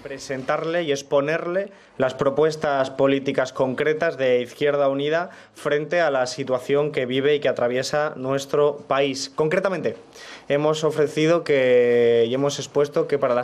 presentarle y exponerle las propuestas políticas concretas de Izquierda Unida frente a la situación que vive y que atraviesa nuestro país. Concretamente, hemos ofrecido y hemos expuesto que para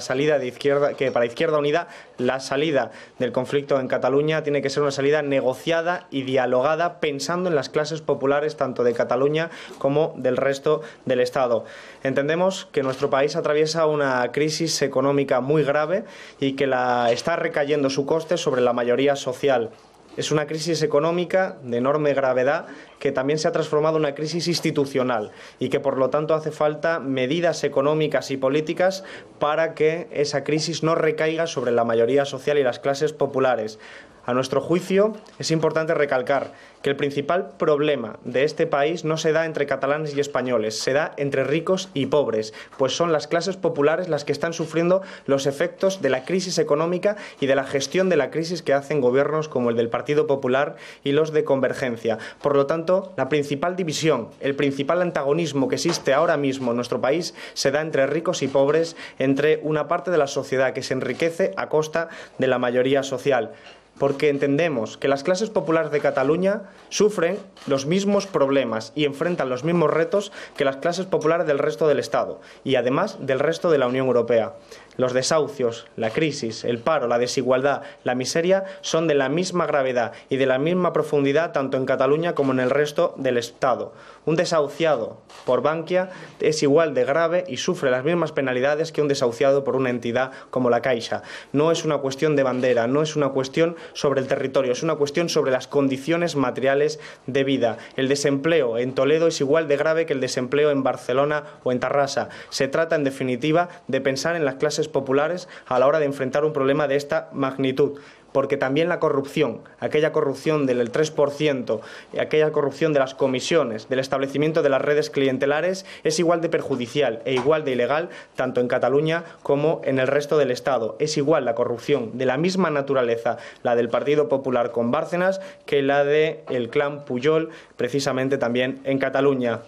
Izquierda Unida la salida del conflicto en Cataluña tiene que ser una salida negociada y dialogada, pensando en las clases populares tanto de Cataluña como del resto del Estado. Entendemos que nuestro país atraviesa una crisis económica muy grave y que está recayendo su coste sobre la mayoría social. Es una crisis económica de enorme gravedad que también se ha transformado en una crisis institucional y que, por lo tanto, hace falta medidas económicas y políticas para que esa crisis no recaiga sobre la mayoría social y las clases populares. A nuestro juicio, es importante recalcar que el principal problema de este país no se da entre catalanes y españoles, se da entre ricos y pobres, pues son las clases populares las que están sufriendo los efectos de la crisis económica y de la gestión de la crisis que hacen gobiernos como el del Partido Popular y los de Convergencia. Por lo tanto, la principal división, el principal antagonismo que existe ahora mismo en nuestro país se da entre ricos y pobres, entre una parte de la sociedad que se enriquece a costa de la mayoría social. Porque entendemos que las clases populares de Cataluña sufren los mismos problemas y enfrentan los mismos retos que las clases populares del resto del Estado y además del resto de la Unión Europea. Los desahucios, la crisis, el paro, la desigualdad, la miseria son de la misma gravedad y de la misma profundidad tanto en Cataluña como en el resto del Estado. Un desahuciado por Bankia es igual de grave y sufre las mismas penalidades que un desahuciado por una entidad como la Caixa. No es una cuestión de bandera, no es una cuestión sobre el territorio, es una cuestión sobre las condiciones materiales de vida. El desempleo en Toledo es igual de grave que el desempleo en Barcelona o en Tarrasa. Se trata, en definitiva, de pensar en las clases populares a la hora de enfrentar un problema de esta magnitud. Porque también la corrupción, aquella corrupción del 3%, aquella corrupción de las comisiones, del establecimiento de las redes clientelares, es igual de perjudicial e igual de ilegal tanto en Cataluña como en el resto del Estado. Es igual la corrupción de la misma naturaleza, la del Partido Popular con Bárcenas, que la del clan Pujol, precisamente también en Cataluña.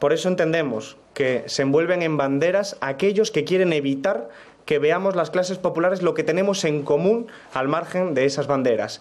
Por eso entendemos que se envuelven en banderas aquellos que quieren evitar que veamos las clases populares lo que tenemos en común al margen de esas banderas.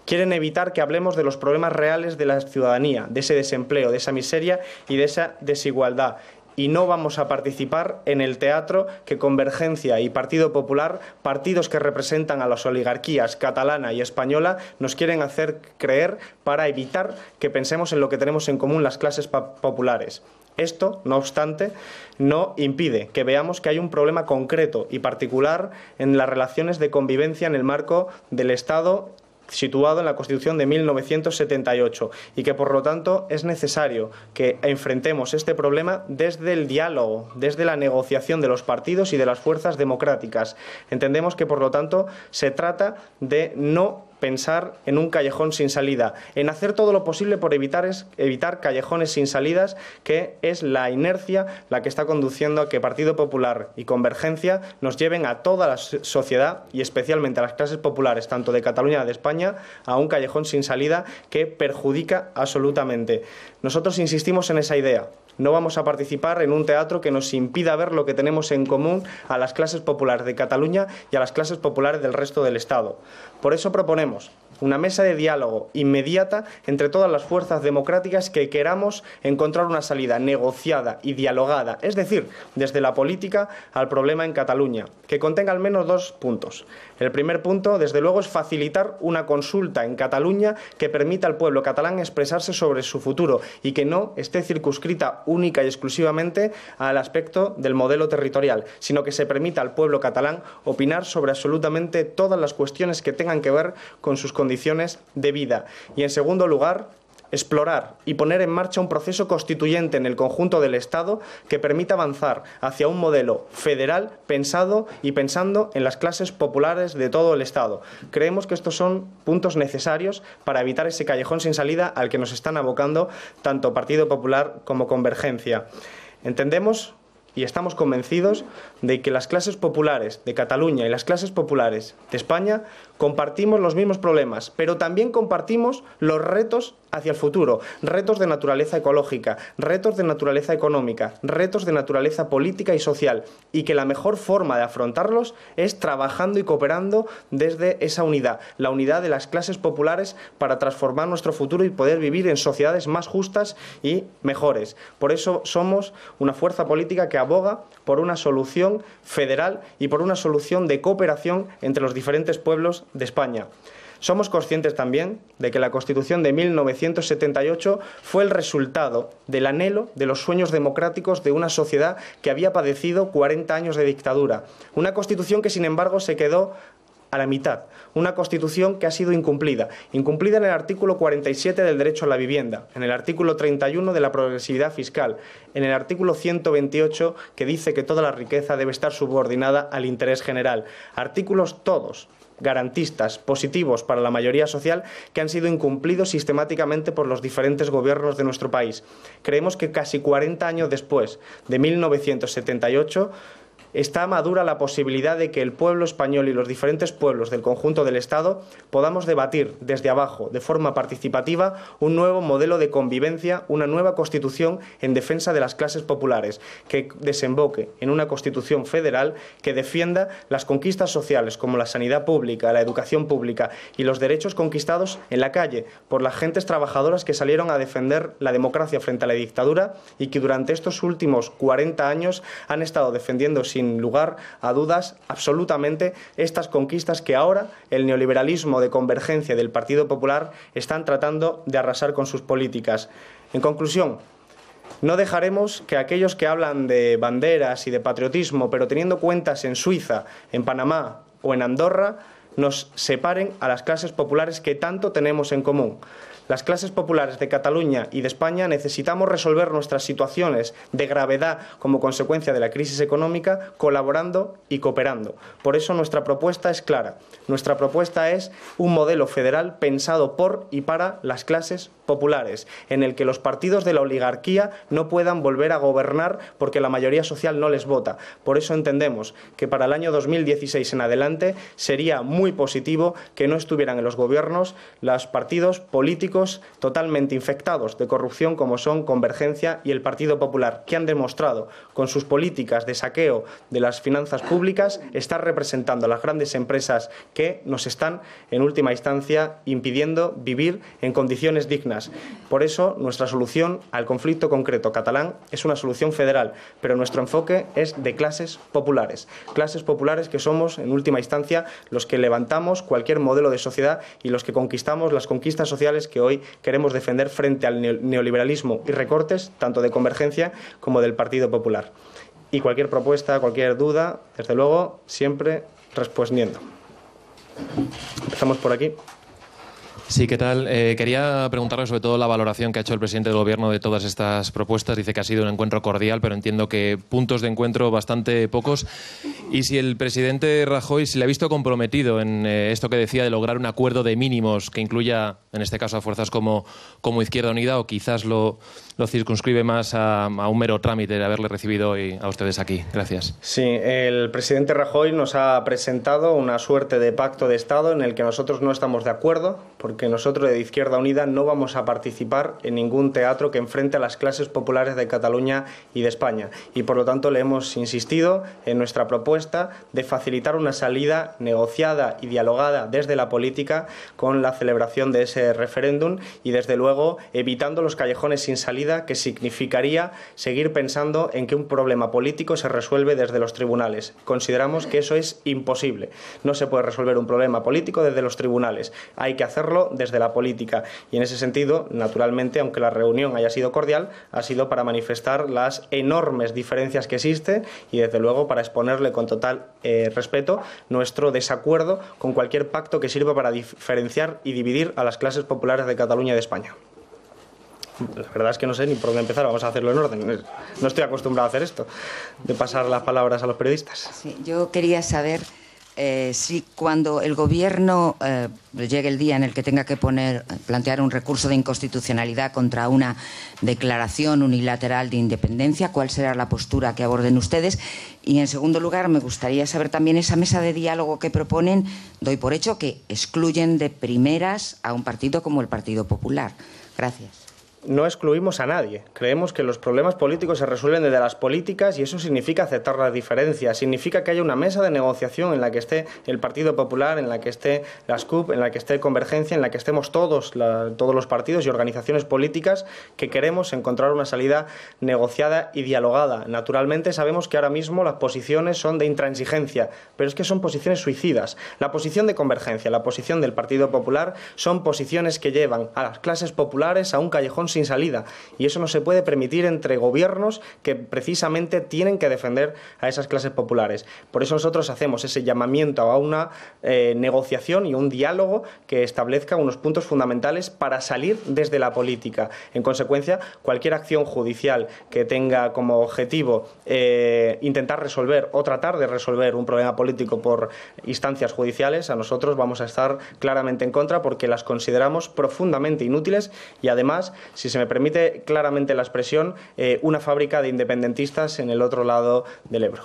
Quieren evitar que hablemos de los problemas reales de la ciudadanía, de ese desempleo, de esa miseria y de esa desigualdad. Y no vamos a participar en el teatro que Convergencia y Partido Popular, partidos que representan a las oligarquías catalana y española, nos quieren hacer creer para evitar que pensemos en lo que tenemos en común las clases populares. Esto, no obstante, no impide que veamos que hay un problema concreto y particular en las relaciones de convivencia en el marco del Estado situado en la Constitución de 1978 y que, por lo tanto, es necesario que enfrentemos este problema desde el diálogo, desde la negociación de los partidos y de las fuerzas democráticas. Entendemos que, por lo tanto, se trata de no pensar en un callejón sin salida, en hacer todo lo posible por evitar callejones sin salidas, que es la inercia la que está conduciendo a que Partido Popular y Convergencia nos lleven a toda la sociedad y especialmente a las clases populares, tanto de Cataluña como de España, a un callejón sin salida que perjudica absolutamente. Nosotros insistimos en esa idea. No vamos a participar en un teatro que nos impida ver lo que tenemos en común a las clases populares de Cataluña y a las clases populares del resto del Estado. Por eso proponemos una mesa de diálogo inmediata entre todas las fuerzas democráticas que queramos encontrar una salida negociada y dialogada, es decir, desde la política al problema en Cataluña, que contenga al menos 2 puntos. El primer punto, desde luego, es facilitar una consulta en Cataluña que permita al pueblo catalán expresarse sobre su futuro y que no esté circunscrita única y exclusivamente al aspecto del modelo territorial, sino que se permita al pueblo catalán opinar sobre absolutamente todas las cuestiones que tengan que ver con sus condiciones de vida. Y, en segundo lugar, explorar y poner en marcha un proceso constituyente en el conjunto del Estado que permita avanzar hacia un modelo federal pensado y pensando en las clases populares de todo el Estado. Creemos que estos son puntos necesarios para evitar ese callejón sin salida al que nos están abocando tanto Partido Popular como Convergencia. Entendemos y estamos convencidos de que las clases populares de Cataluña y las clases populares de España compartimos los mismos problemas, pero también compartimos los retos hacia el futuro, retos de naturaleza ecológica, retos de naturaleza económica, retos de naturaleza política y social, y que la mejor forma de afrontarlos es trabajando y cooperando desde esa unidad, la unidad de las clases populares para transformar nuestro futuro y poder vivir en sociedades más justas y mejores. Por eso somos una fuerza política que aboga por una solución federal y por una solución de cooperación entre los diferentes pueblos de España. Somos conscientes también de que la Constitución de 1978 fue el resultado del anhelo de los sueños democráticos de una sociedad que había padecido 40 años de dictadura. Una Constitución que, sin embargo, se quedó a la mitad. Una Constitución que ha sido incumplida. Incumplida en el artículo 47 del derecho a la vivienda, en el artículo 31 de la progresividad fiscal, en el artículo 128 que dice que toda la riqueza debe estar subordinada al interés general. Artículos todos garantistas, positivos para la mayoría social, que han sido incumplidos sistemáticamente por los diferentes gobiernos de nuestro país. Creemos que casi 40 años después de 1978 está madura la posibilidad de que el pueblo español y los diferentes pueblos del conjunto del Estado podamos debatir desde abajo, de forma participativa, un nuevo modelo de convivencia, una nueva Constitución en defensa de las clases populares, que desemboque en una Constitución federal que defienda las conquistas sociales como la sanidad pública, la educación pública y los derechos conquistados en la calle por las gentes trabajadoras que salieron a defender la democracia frente a la dictadura y que durante estos últimos 40 años han estado defendiendo sin lugar a dudas absolutamente estas conquistas que ahora el neoliberalismo de convergencia del Partido Popular están tratando de arrasar con sus políticas. En conclusión, no dejaremos que aquellos que hablan de banderas y de patriotismo, pero teniendo cuentas en Suiza, en Panamá o en Andorra, nos separen a las clases populares que tanto tenemos en común. Las clases populares de Cataluña y de España necesitamos resolver nuestras situaciones de gravedad como consecuencia de la crisis económica colaborando y cooperando. Por eso nuestra propuesta es clara. Nuestra propuesta es un modelo federal pensado por y para las clases populares, en el que los partidos de la oligarquía no puedan volver a gobernar porque la mayoría social no les vota. Por eso entendemos que para el año 2016 en adelante sería muy positivo que no estuvieran en los gobiernos los partidos políticos totalmente infectados de corrupción como son Convergencia y el Partido Popular, que han demostrado con sus políticas de saqueo de las finanzas públicas estar representando a las grandes empresas que nos están en última instancia impidiendo vivir en condiciones dignas. Por eso nuestra solución al conflicto concreto catalán es una solución federal, pero nuestro enfoque es de clases populares que somos en última instancia los que levantamos cualquier modelo de sociedad y los que conquistamos las conquistas sociales que hoy queremos defender frente al neoliberalismo y recortes, tanto de Convergencia como del Partido Popular. Y cualquier propuesta, cualquier duda, desde luego, siempre respondiendo. Empezamos por aquí. Sí, ¿qué tal? Quería preguntarle sobre todo la valoración que ha hecho el presidente del Gobierno de todas estas propuestas. Dice que ha sido un encuentro cordial, pero entiendo que puntos de encuentro bastante pocos. Y si el presidente Rajoy se le ha visto comprometido en esto que decía de lograr un acuerdo de mínimos que incluya, en este caso, a fuerzas como Izquierda Unida, o quizás lo circunscribe más a un mero trámite de haberle recibido hoy a ustedes aquí. Gracias. Sí, el presidente Rajoy nos ha presentado una suerte de pacto de Estado en el que nosotros no estamos de acuerdo, porque nosotros de Izquierda Unida no vamos a participar en ningún teatro que enfrente a las clases populares de Cataluña y de España. Y por lo tanto le hemos insistido en nuestra propuesta de facilitar una salida negociada y dialogada desde la política con la celebración de ese referéndum y desde luego evitando los callejones sin salida que significaría seguir pensando en que un problema político se resuelve desde los tribunales. Consideramos que eso es imposible. No se puede resolver un problema político desde los tribunales. Hay que hacerlo desde la política. Y en ese sentido, naturalmente, aunque la reunión haya sido cordial, ha sido para manifestar las enormes diferencias que existen y, desde luego, para exponerle con total respeto nuestro desacuerdo con cualquier pacto que sirva para diferenciar y dividir a las clases populares de Cataluña y de España. La verdad es que no sé ni por dónde empezar, vamos a hacerlo en orden. No estoy acostumbrado a hacer esto, de pasar las palabras a los periodistas. Sí, yo quería saber si cuando el Gobierno llegue el día en el que tenga que plantear un recurso de inconstitucionalidad contra una declaración unilateral de independencia, ¿cuál será la postura que aborden ustedes? Y, en segundo lugar, me gustaría saber también esa mesa de diálogo que proponen. Doy por hecho que excluyen de primeras a un partido como el Partido Popular. Gracias. No excluimos a nadie. Creemos que los problemas políticos se resuelven desde las políticas y eso significa aceptar las diferencias. Significa que haya una mesa de negociación en la que esté el Partido Popular, en la que esté las CUP, en la que esté Convergencia, en la que estemos todos los partidos y organizaciones políticas que queremos encontrar una salida negociada y dialogada. Naturalmente sabemos que ahora mismo las posiciones son de intransigencia, pero es que son posiciones suicidas. La posición de Convergencia, la posición del Partido Popular son posiciones que llevan a las clases populares a un callejón sin salida, y eso no se puede permitir entre gobiernos que precisamente tienen que defender a esas clases populares. Por eso nosotros hacemos ese llamamiento a una negociación y un diálogo que establezca unos puntos fundamentales para salir desde la política. En consecuencia, cualquier acción judicial que tenga como objetivo intentar resolver o tratar de resolver un problema político por instancias judiciales, a nosotros vamos a estar claramente en contra, porque las consideramos profundamente inútiles y, además, si se me permite claramente la expresión, una fábrica de independentistas en el otro lado del Ebro.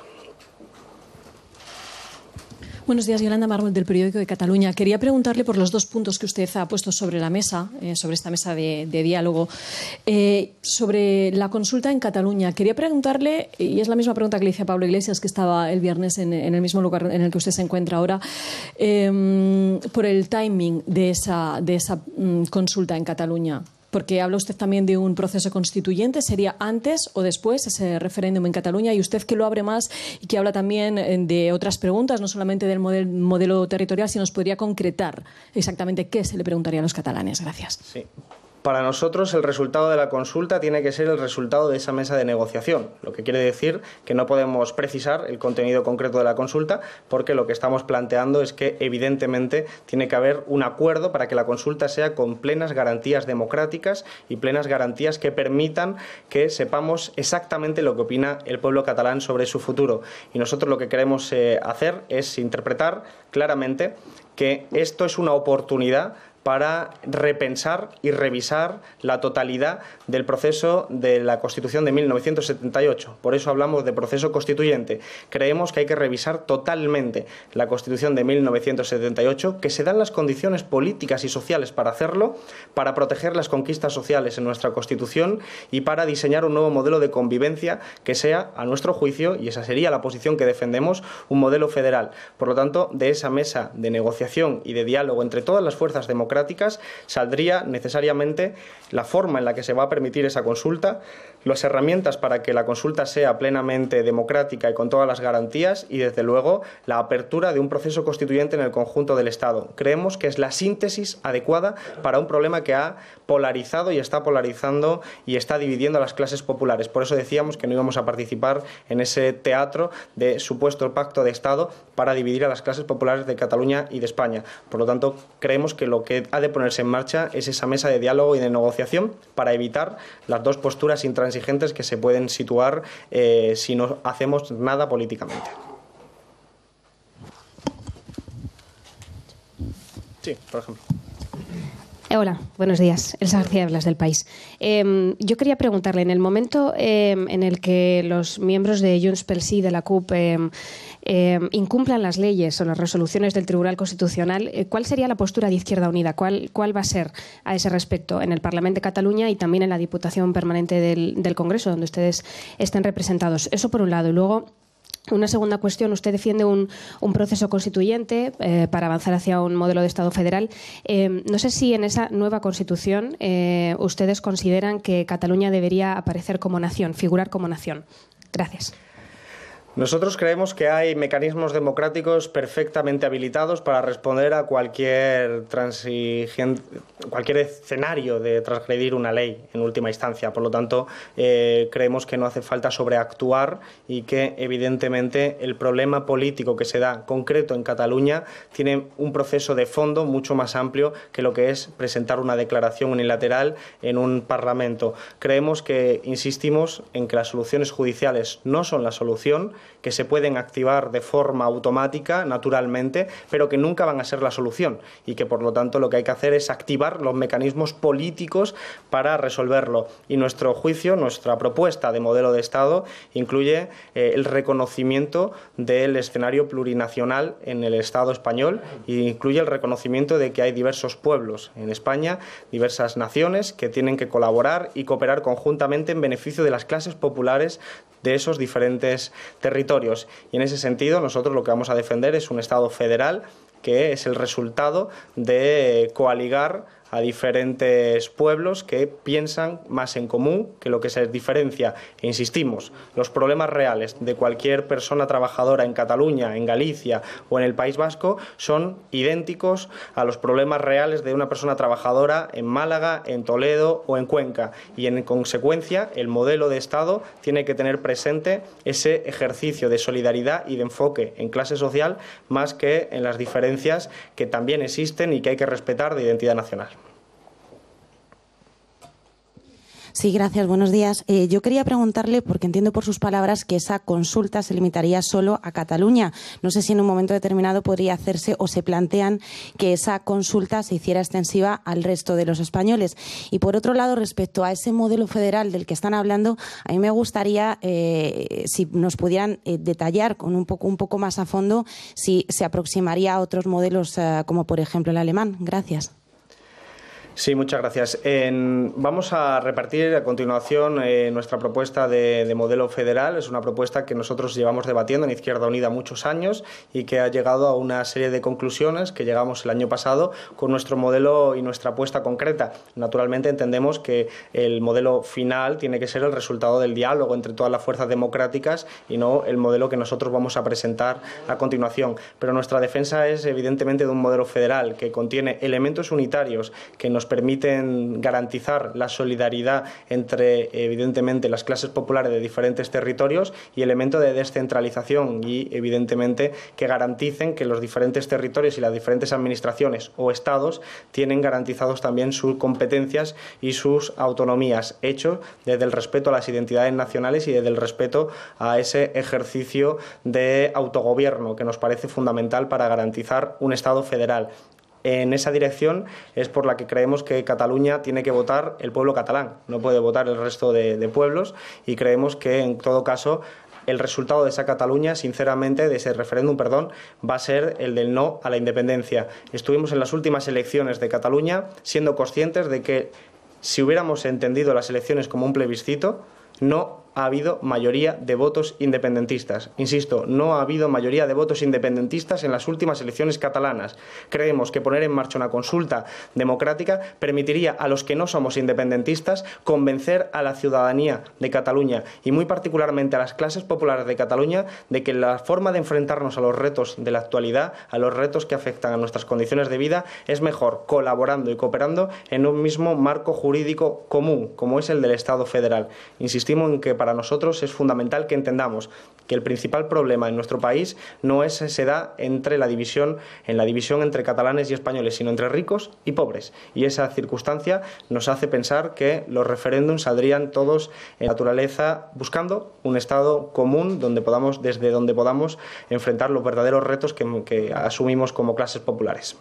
Buenos días, Yolanda Mármol, del Periódico de Cataluña. Quería preguntarle por los dos puntos que usted ha puesto sobre la mesa, sobre esta mesa de diálogo, sobre la consulta en Cataluña. Quería preguntarle, y es la misma pregunta que le hice a Pablo Iglesias, que estaba el viernes en el mismo lugar en el que usted se encuentra ahora, por el timing de esa consulta en Cataluña. Porque habla usted también de un proceso constituyente. ¿Sería antes o después ese referéndum en Cataluña? Y usted, que lo abre más y que habla también de otras preguntas, no solamente del modelo territorial, si nos podría concretar exactamente qué se le preguntaría a los catalanes. Gracias. Sí. Para nosotros el resultado de la consulta tiene que ser el resultado de esa mesa de negociación, lo que quiere decir que no podemos precisar el contenido concreto de la consulta, porque lo que estamos planteando es que evidentemente tiene que haber un acuerdo para que la consulta sea con plenas garantías democráticas y plenas garantías que permitan que sepamos exactamente lo que opina el pueblo catalán sobre su futuro. Y nosotros lo que queremos hacer es interpretar claramente que esto es una oportunidad para repensar y revisar la totalidad del proceso de la Constitución de 1978. Por eso hablamos de proceso constituyente. Creemos que hay que revisar totalmente la Constitución de 1978, que se dan las condiciones políticas y sociales para hacerlo, para proteger las conquistas sociales en nuestra Constitución y para diseñar un nuevo modelo de convivencia que sea, a nuestro juicio, y esa sería la posición que defendemos, un modelo federal. Por lo tanto, de esa mesa de negociación y de diálogo entre todas las fuerzas democráticas saldría necesariamente la forma en la que se va a permitir esa consulta, las herramientas para que la consulta sea plenamente democrática y con todas las garantías y, desde luego, la apertura de un proceso constituyente en el conjunto del Estado. Creemos que es la síntesis adecuada para un problema que ha polarizado y está polarizando y está dividiendo a las clases populares. Por eso decíamos que no íbamos a participar en ese teatro de supuesto pacto de Estado para dividir a las clases populares de Cataluña y de España. Por lo tanto, creemos que lo que ha de ponerse en marcha es esa mesa de diálogo y de negociación para evitar las dos posturas intransigentes que se pueden situar si no hacemos nada políticamente. Sí, por ejemplo. Hola, buenos días. Elsa García de Blas, del País. Yo quería preguntarle, en el momento en el que los miembros de Junts pel Sí, de la CUP, incumplan las leyes o las resoluciones del Tribunal Constitucional, ¿cuál sería la postura de Izquierda Unida? ¿Cuál va a ser a ese respecto en el Parlamento de Cataluña y también en la Diputación Permanente del Congreso, donde ustedes estén representados? Eso por un lado. Y luego, una segunda cuestión, usted defiende un proceso constituyente para avanzar hacia un modelo de Estado federal. No sé si en esa nueva Constitución ustedes consideran que Cataluña debería aparecer como nación, figurar como nación. Gracias. Nosotros creemos que hay mecanismos democráticos perfectamente habilitados para responder a cualquier escenario de transgredir una ley en última instancia. Por lo tanto, creemos que no hace falta sobreactuar y que, evidentemente, el problema político que se da concreto en Cataluña tiene un proceso de fondo mucho más amplio que lo que es presentar una declaración unilateral en un Parlamento. Creemos que insistimos en que las soluciones judiciales no son la solución que se pueden activar de forma automática, naturalmente, pero que nunca van a ser la solución y que, por lo tanto, lo que hay que hacer es activar los mecanismos políticos para resolverlo. Y nuestro juicio, nuestra propuesta de modelo de Estado incluye el reconocimiento del escenario plurinacional en el Estado español e incluye el reconocimiento de que hay diversos pueblos en España, diversas naciones que tienen que colaborar y cooperar conjuntamente en beneficio de las clases populares de esos diferentes territorios. Y en ese sentido, nosotros lo que vamos a defender es un Estado federal que es el resultado de coaligar a diferentes pueblos que piensan más en común que lo que se diferencia. E insistimos, los problemas reales de cualquier persona trabajadora en Cataluña, en Galicia o en el País Vasco son idénticos a los problemas reales de una persona trabajadora en Málaga, en Toledo o en Cuenca. Y en consecuencia, el modelo de Estado tiene que tener presente ese ejercicio de solidaridad y de enfoque en clase social más que en las diferencias que también existen y que hay que respetar de identidad nacional. Sí, gracias. Buenos días. Yo quería preguntarle, porque entiendo por sus palabras que esa consulta se limitaría solo a Cataluña. No sé si en un momento determinado podría hacerse o se plantean que esa consulta se hiciera extensiva al resto de los españoles. Y por otro lado, respecto a ese modelo federal del que están hablando, a mí me gustaría si nos pudieran detallar con un poco más a fondo si se aproximaría a otros modelos como por ejemplo el alemán. Gracias. Sí, muchas gracias. Vamos a repartir a continuación nuestra propuesta de modelo federal. Es una propuesta que nosotros llevamos debatiendo en Izquierda Unida muchos años y que ha llegado a una serie de conclusiones que llegamos el año pasado con nuestro modelo y nuestra apuesta concreta. Naturalmente entendemos que el modelo final tiene que ser el resultado del diálogo entre todas las fuerzas democráticas y no el modelo que nosotros vamos a presentar a continuación. Pero nuestra defensa es evidentemente de un modelo federal que contiene elementos unitarios que nos permiten garantizar la solidaridad entre, evidentemente, las clases populares de diferentes territorios y elementos de descentralización y, evidentemente, que garanticen que los diferentes territorios y las diferentes administraciones o estados tienen garantizados también sus competencias y sus autonomías, hechos desde el respeto a las identidades nacionales y desde el respeto a ese ejercicio de autogobierno que nos parece fundamental para garantizar un Estado federal. En esa dirección es por la que creemos que Cataluña tiene que votar el pueblo catalán, no puede votar el resto de pueblos, y creemos que en todo caso el resultado de esa Cataluña, sinceramente, de ese referéndum, va a ser el del no a la independencia. Estuvimos en las últimas elecciones de Cataluña siendo conscientes de que si hubiéramos entendido las elecciones como un plebiscito, no ha habido mayoría de votos independentistas. Insisto, no ha habido mayoría de votos independentistas en las últimas elecciones catalanas. Creemos que poner en marcha una consulta democrática permitiría a los que no somos independentistas convencer a la ciudadanía de Cataluña y muy particularmente a las clases populares de Cataluña de que la forma de enfrentarnos a los retos de la actualidad, a los retos que afectan a nuestras condiciones de vida, es mejor colaborando y cooperando en un mismo marco jurídico común, como es el del Estado federal. Insistimos en que para nosotros es fundamental que entendamos que el principal problema en nuestro país no se da en la división entre catalanes y españoles, sino entre ricos y pobres. Y esa circunstancia nos hace pensar que los referéndums saldrían todos en naturaleza buscando un Estado común desde donde podamos enfrentar los verdaderos retos que asumimos como clases populares.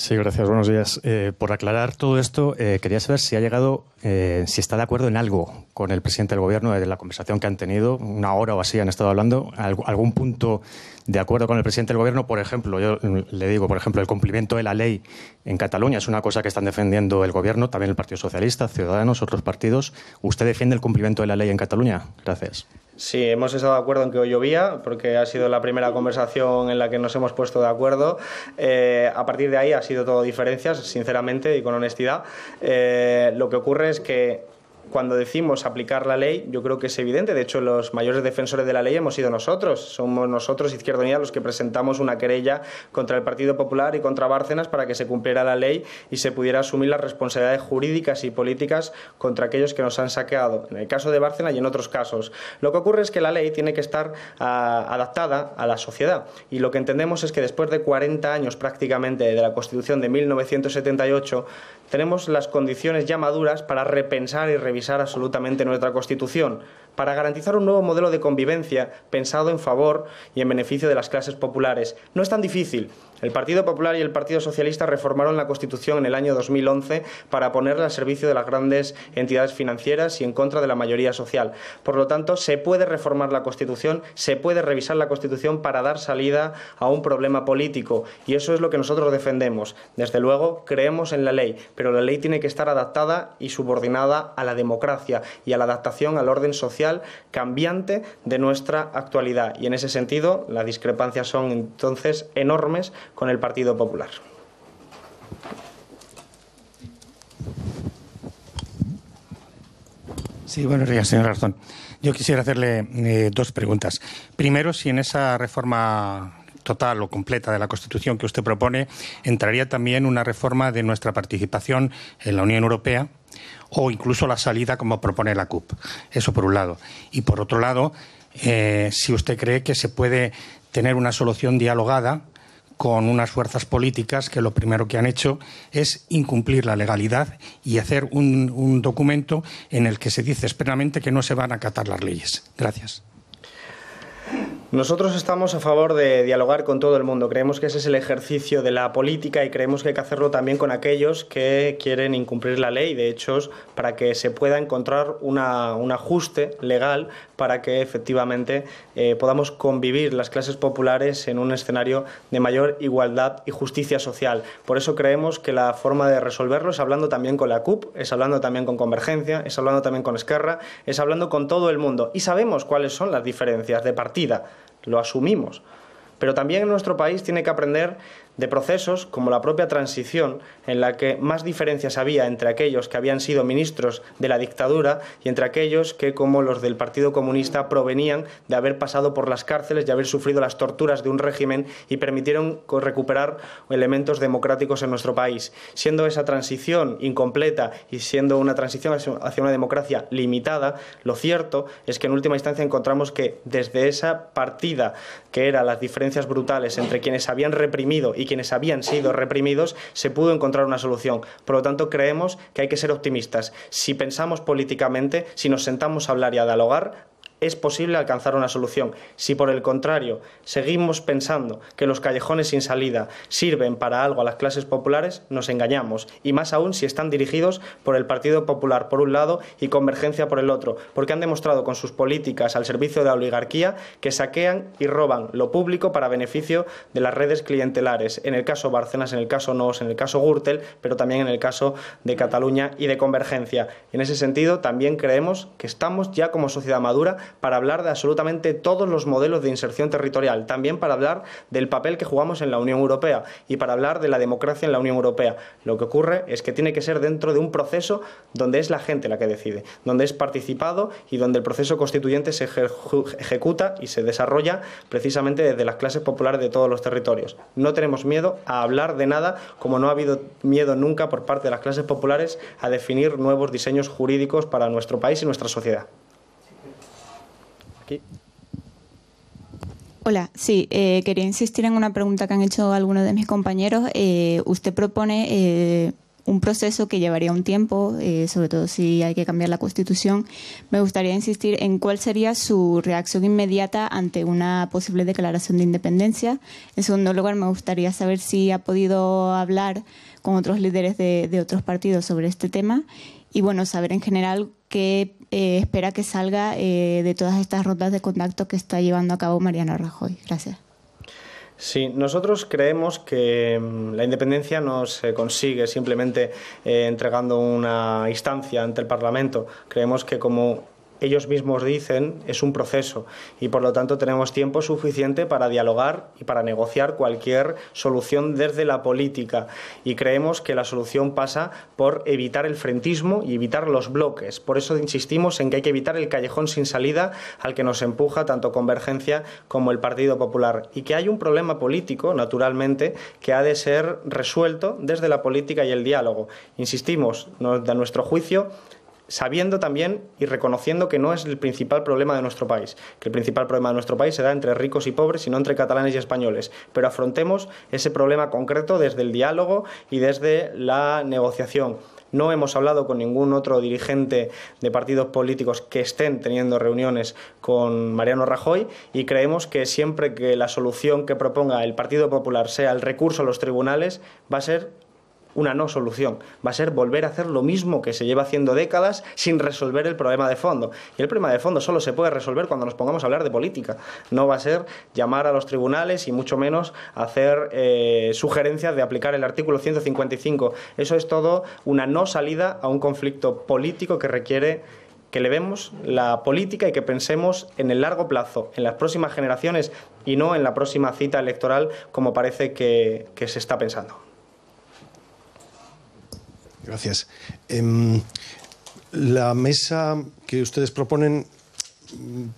Sí, gracias. Buenos días. Por aclarar todo esto, quería saber si ha llegado, si está de acuerdo en algo con el presidente del Gobierno de la conversación que han tenido, una hora o así han estado hablando, algún punto de acuerdo con el presidente del Gobierno. Por ejemplo, yo le digo, el cumplimiento de la ley en Cataluña es una cosa que están defendiendo el Gobierno, también el Partido Socialista, Ciudadanos, otros partidos. ¿Usted defiende el cumplimiento de la ley en Cataluña? Gracias. Sí, hemos estado de acuerdo en que hoy llovía, porque ha sido la primera conversación en la que nos hemos puesto de acuerdo. A partir de ahí ha sido todo diferencias, sinceramente y con honestidad. Lo que ocurre es que cuando decimos aplicar la ley, yo creo que es evidente. De hecho, los mayores defensores de la ley hemos sido nosotros. Somos nosotros, Izquierda Unida, los que presentamos una querella contra el Partido Popular y contra Bárcenas para que se cumpliera la ley y se pudiera asumir las responsabilidades jurídicas y políticas contra aquellos que nos han saqueado, en el caso de Bárcenas y en otros casos. Lo que ocurre es que la ley tiene que estar adaptada a la sociedad, y lo que entendemos es que después de 40 años prácticamente de la Constitución de 1978, tenemos las condiciones ya maduras para repensar y revisar revisar absolutamente nuestra Constitución, para garantizar un nuevo modelo de convivencia pensado en favor y en beneficio de las clases populares. No es tan difícil. El Partido Popular y el Partido Socialista reformaron la Constitución en el año 2011 para ponerla al servicio de las grandes entidades financieras y en contra de la mayoría social. Por lo tanto, se puede reformar la Constitución, se puede revisar la Constitución para dar salida a un problema político, y eso es lo que nosotros defendemos. Desde luego, creemos en la ley, pero la ley tiene que estar adaptada y subordinada a la democracia y a la adaptación al orden social cambiante de nuestra actualidad. Y en ese sentido, las discrepancias son entonces enormes con el Partido Popular. Sí, buenos días, señor Garzón. Yo quisiera hacerle dos preguntas. Primero, si en esa reforma total o completa de la Constitución que usted propone entraría también una reforma de nuestra participación en la Unión Europea o incluso la salida como propone la CUP. Eso por un lado. Y por otro lado, si usted cree que se puede tener una solución dialogada con unas fuerzas políticas que lo primero que han hecho es incumplir la legalidad y hacer un documento en el que se dice expresamente que no se van a acatar las leyes. Gracias. Nosotros estamos a favor de dialogar con todo el mundo. Creemos que ese es el ejercicio de la política y creemos que hay que hacerlo también con aquellos que quieren incumplir la ley. De hecho, para que se pueda encontrar un ajuste legal para que efectivamente podamos convivir las clases populares en un escenario de mayor igualdad y justicia social. Por eso creemos que la forma de resolverlo es hablando también con la CUP, es hablando también con Convergencia, es hablando también con Esquerra, es hablando con todo el mundo. Y sabemos cuáles son las diferencias de partida. Lo asumimos, pero también en nuestro país tiene que aprender de procesos como la propia transición, en la que más diferencias había entre aquellos que habían sido ministros de la dictadura y entre aquellos que, como los del Partido Comunista, provenían de haber pasado por las cárceles, de haber sufrido las torturas de un régimen y permitieron recuperar elementos democráticos en nuestro país. Siendo esa transición incompleta y siendo una transición hacia una democracia limitada, lo cierto es que en última instancia encontramos que desde esa partida, que eran las diferencias brutales entre quienes habían reprimido y quienes habían sido reprimidos, se pudo encontrar una solución. Por lo tanto, creemos que hay que ser optimistas. Si pensamos políticamente, si nos sentamos a hablar y a dialogar, es posible alcanzar una solución. Si por el contrario seguimos pensando que los callejones sin salida sirven para algo a las clases populares, nos engañamos, y más aún si están dirigidos por el Partido Popular por un lado y Convergencia por el otro, porque han demostrado con sus políticas al servicio de la oligarquía que saquean y roban lo público para beneficio de las redes clientelares, en el caso Bárcenas, en el caso Noos, en el caso Gürtel, pero también en el caso de Cataluña y de Convergencia. En ese sentido, también creemos que estamos ya como sociedad madura para hablar de absolutamente todos los modelos de inserción territorial, también para hablar del papel que jugamos en la Unión Europea y para hablar de la democracia en la Unión Europea. Lo que ocurre es que tiene que ser dentro de un proceso donde es la gente la que decide, donde es participado y donde el proceso constituyente se ejecuta y se desarrolla precisamente desde las clases populares de todos los territorios. No tenemos miedo a hablar de nada, como no ha habido miedo nunca por parte de las clases populares a definir nuevos diseños jurídicos para nuestro país y nuestra sociedad. Aquí. Hola, sí, quería insistir en una pregunta que han hecho algunos de mis compañeros. Usted propone un proceso que llevaría un tiempo, sobre todo si hay que cambiar la Constitución. Me gustaría insistir en cuál sería su reacción inmediata ante una posible declaración de independencia. En segundo lugar, me gustaría saber si ha podido hablar con otros líderes de otros partidos sobre este tema y, bueno, saber en general qué espera que salga de todas estas rondas de contacto que está llevando a cabo Mariano Rajoy. Gracias. Sí, nosotros creemos que la independencia no se consigue simplemente entregando una instancia ante el Parlamento. Creemos que, como ellos mismos dicen, es un proceso y por lo tanto tenemos tiempo suficiente para dialogar y para negociar cualquier solución desde la política, y creemos que la solución pasa por evitar el frentismo y evitar los bloques. Por eso insistimos en que hay que evitar el callejón sin salida al que nos empuja tanto Convergencia como el Partido Popular, y que hay un problema político, naturalmente, que ha de ser resuelto desde la política y el diálogo. Insistimos, de nuestro juicio, sabiendo también y reconociendo que no es el principal problema de nuestro país, que el principal problema de nuestro país se da entre ricos y pobres y no entre catalanes y españoles, pero afrontemos ese problema concreto desde el diálogo y desde la negociación. No hemos hablado con ningún otro dirigente de partidos políticos que estén teniendo reuniones con Mariano Rajoy y creemos que siempre que la solución que proponga el Partido Popular sea el recurso a los tribunales, va a ser una no solución, va a ser volver a hacer lo mismo que se lleva haciendo décadas sin resolver el problema de fondo. Y el problema de fondo solo se puede resolver cuando nos pongamos a hablar de política. No va a ser llamar a los tribunales y mucho menos hacer sugerencias de aplicar el artículo 155. Eso es todo una no salida a un conflicto político que requiere que elevemos la política y que pensemos en el largo plazo, en las próximas generaciones y no en la próxima cita electoral como parece que se está pensando. Gracias. La mesa que ustedes proponen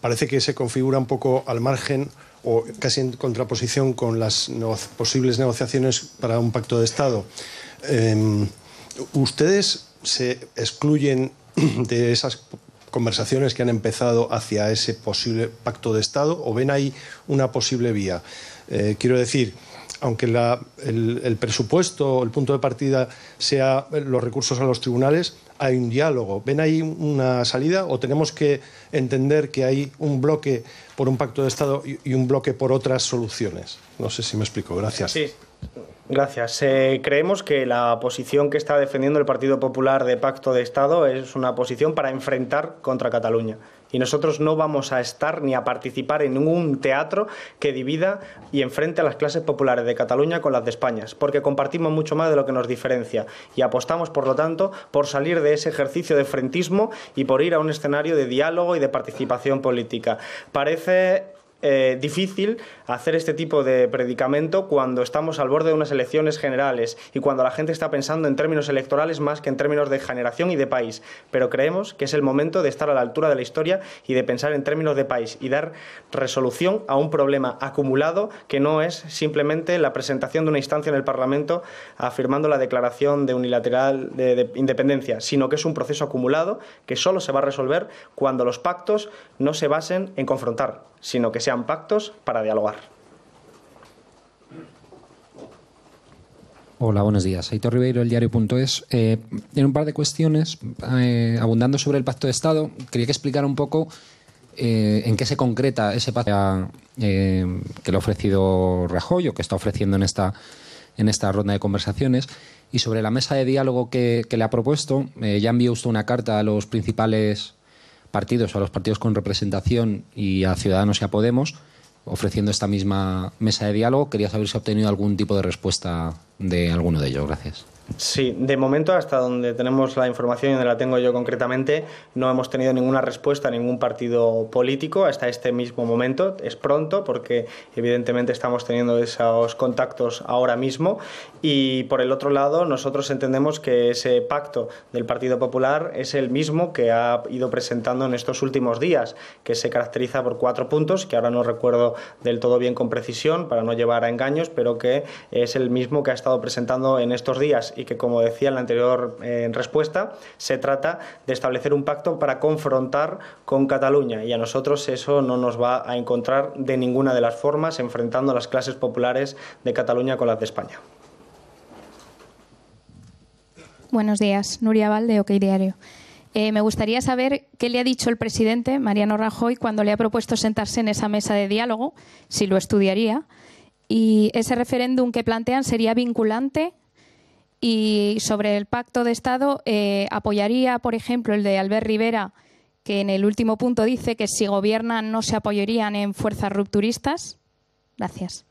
parece que se configura un poco al margen o casi en contraposición con las posibles negociaciones para un pacto de Estado. ¿Ustedes se excluyen de esas conversaciones que han empezado hacia ese posible pacto de Estado o ven ahí una posible vía? Quiero decir, aunque el presupuesto, el punto de partida sea los recursos a los tribunales, hay un diálogo. ¿Ven ahí una salida o tenemos que entender que hay un bloque por un pacto de Estado y un bloque por otras soluciones? No sé si me explico. Gracias. Sí. Gracias. Creemos que la posición que está defendiendo el Partido Popular de pacto de Estado es una posición para enfrentar contra Cataluña. Y nosotros no vamos a estar ni a participar en ningún teatro que divida y enfrente a las clases populares de Cataluña con las de España, porque compartimos mucho más de lo que nos diferencia y apostamos, por lo tanto, por salir de ese ejercicio de frentismo y por ir a un escenario de diálogo y de participación política. Parece difícil hacer este tipo de predicamento cuando estamos al borde de unas elecciones generales y cuando la gente está pensando en términos electorales más que en términos de generación y de país. Pero creemos que es el momento de estar a la altura de la historia y de pensar en términos de país y dar resolución a un problema acumulado que no es simplemente la presentación de una instancia en el Parlamento afirmando la declaración de unilateral de independencia, sino que es un proceso acumulado que solo se va a resolver cuando los pactos no se basen en confrontar, sino que sean pactos para dialogar. Hola, buenos días. Aitor Ribeiro, eldiario.es. En un par de cuestiones, abundando sobre el Pacto de Estado, quería que explicara un poco en qué se concreta ese pacto que le ha ofrecido Rajoy o que está ofreciendo en esta ronda de conversaciones. Y sobre la mesa de diálogo que le ha propuesto, ya envió usted una carta a los principales partidos, a los partidos con representación y a Ciudadanos y a Podemos, ofreciendo esta misma mesa de diálogo. Quería saber si ha obtenido algún tipo de respuesta de alguno de ellos. Gracias. Sí, de momento, hasta donde tenemos la información y donde la tengo yo concretamente, no hemos tenido ninguna respuesta a ningún partido político hasta este mismo momento. Es pronto porque evidentemente estamos teniendo esos contactos ahora mismo y por el otro lado nosotros entendemos que ese pacto del Partido Popular es el mismo que ha ido presentando en estos últimos días, que se caracteriza por 4 puntos que ahora no recuerdo del todo bien con precisión para no llevar a engaños, pero que es el mismo que ha estado presentando en estos días y que, como decía en la anterior respuesta, se trata de establecer un pacto para confrontar con Cataluña y a nosotros eso no nos va a encontrar de ninguna de las formas enfrentando a las clases populares de Cataluña con las de España. Buenos días, Nuria Val, de OK Diario. Me gustaría saber qué le ha dicho el presidente Mariano Rajoy cuando le ha propuesto sentarse en esa mesa de diálogo, si lo estudiaría, y ese referéndum que plantean sería vinculante. Y sobre el pacto de Estado, apoyaría, por ejemplo, el de Albert Rivera, que en el último punto dice que si gobiernan no se apoyarían en fuerzas rupturistas. Gracias.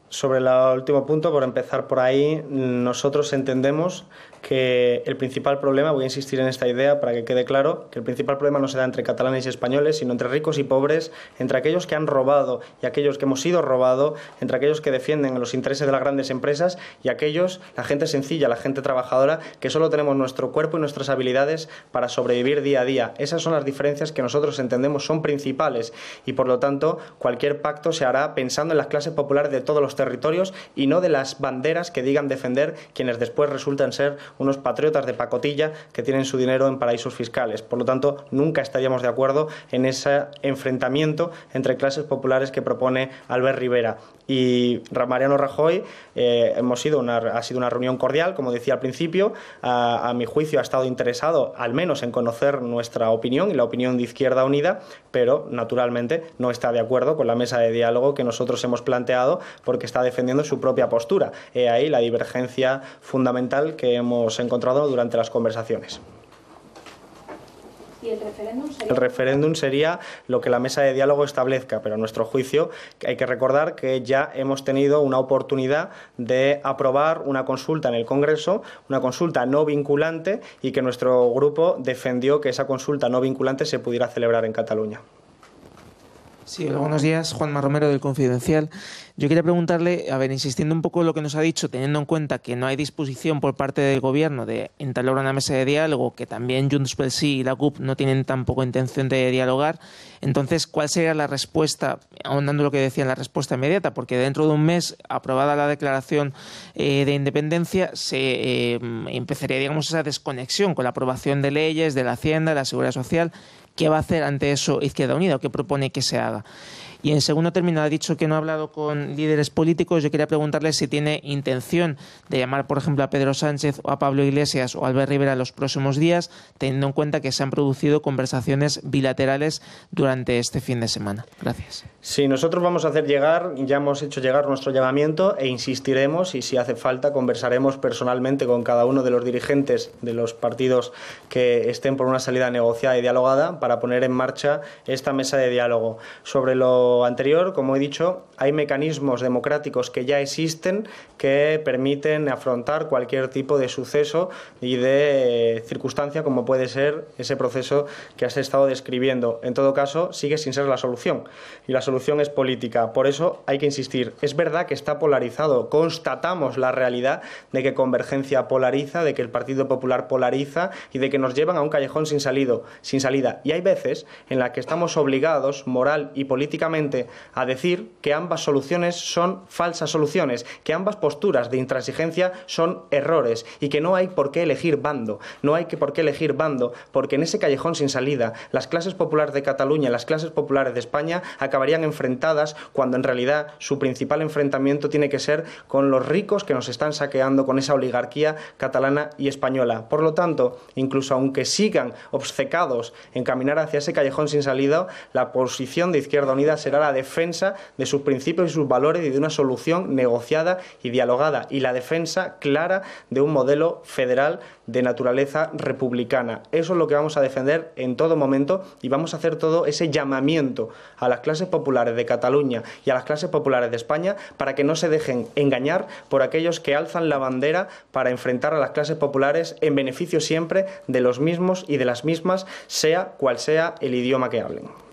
Sobre el último punto, por empezar por ahí, nosotros entendemos que el principal problema, voy a insistir en esta idea para que quede claro, que el principal problema no se da entre catalanes y españoles, sino entre ricos y pobres, entre aquellos que han robado y aquellos que hemos sido robados, entre aquellos que defienden los intereses de las grandes empresas y aquellos, la gente sencilla, la gente trabajadora, que solo tenemos nuestro cuerpo y nuestras habilidades para sobrevivir día a día. Esas son las diferencias que nosotros entendemos son principales y, por lo tanto, cualquier pacto se hará pensando en las clases populares de todos los territorios. territorios y no de las banderas que digan defender quienes después resultan ser unos patriotas de pacotilla que tienen su dinero en paraísos fiscales. Por lo tanto, nunca estaríamos de acuerdo en ese enfrentamiento entre clases populares que propone Albert Rivera. Y Mariano Rajoy ha sido una reunión cordial, como decía al principio. A mi juicio ha estado interesado al menos en conocer nuestra opinión y la opinión de Izquierda Unida, pero naturalmente no está de acuerdo con la mesa de diálogo que nosotros hemos planteado porque está defendiendo su propia postura. He ahí la divergencia fundamental que hemos encontrado durante las conversaciones. ¿Y el referéndum sería? El referéndum sería lo que la mesa de diálogo establezca, pero a nuestro juicio hay que recordar que ya hemos tenido una oportunidad de aprobar una consulta en el Congreso, una consulta no vinculante, y que nuestro grupo defendió que esa consulta no vinculante se pudiera celebrar en Cataluña. Sí, hola, buenos días. Juanma Romero, del Confidencial. Yo quería preguntarle, insistiendo un poco en lo que nos ha dicho, teniendo en cuenta que no hay disposición por parte del Gobierno de entablar una mesa de diálogo, que también Junts pel Sí y la CUP no tienen tampoco intención de dialogar, entonces, ¿cuál sería la respuesta, ahondando lo que decía en la respuesta inmediata? Porque dentro de un mes, aprobada la declaración de independencia, se empezaría, digamos, esa desconexión con la aprobación de leyes, de la Hacienda, de la Seguridad Social. ¿Qué va a hacer ante eso Izquierda Unida o qué propone que se haga? Y en segundo término, ha dicho que no ha hablado con líderes políticos. Yo quería preguntarle si tiene intención de llamar, por ejemplo, a Pedro Sánchez o a Pablo Iglesias o a Albert Rivera en los próximos días, teniendo en cuenta que se han producido conversaciones bilaterales durante este fin de semana. Gracias. Sí, nosotros vamos a hacer llegar, ya hemos hecho llegar nuestro llamamiento e insistiremos, y si hace falta conversaremos personalmente con cada uno de los dirigentes de los partidos que estén por una salida negociada y dialogada para poner en marcha esta mesa de diálogo. Sobre lo anterior, como he dicho, hay mecanismos democráticos que ya existen que permiten afrontar cualquier tipo de suceso y de circunstancia como puede ser ese proceso que has estado describiendo. En todo caso, sigue sin ser la solución y la solución es política. Por eso hay que insistir. Es verdad que está polarizado. Constatamos la realidad de que Convergencia polariza, de que el Partido Popular polariza y de que nos llevan a un callejón sin salida. Y hay veces en las que estamos obligados, moral y políticamente, a decir que ambas soluciones son falsas soluciones, que ambas posturas de intransigencia son errores y que no hay por qué elegir bando. No hay por qué elegir bando porque en ese callejón sin salida las clases populares de Cataluña y las clases populares de España acabarían enfrentadas cuando en realidad su principal enfrentamiento tiene que ser con los ricos que nos están saqueando con esa oligarquía catalana y española. Por lo tanto, incluso aunque sigan obcecados en caminar hacia ese callejón sin salida, la posición de Izquierda Unida será la defensa de sus principios y sus valores y de una solución negociada y dialogada, y la defensa clara de un modelo federal de naturaleza republicana. Eso es lo que vamos a defender en todo momento y vamos a hacer todo ese llamamiento a las clases populares de Cataluña y a las clases populares de España para que no se dejen engañar por aquellos que alzan la bandera para enfrentar a las clases populares en beneficio siempre de los mismos y de las mismas, sea cual sea el idioma que hablen.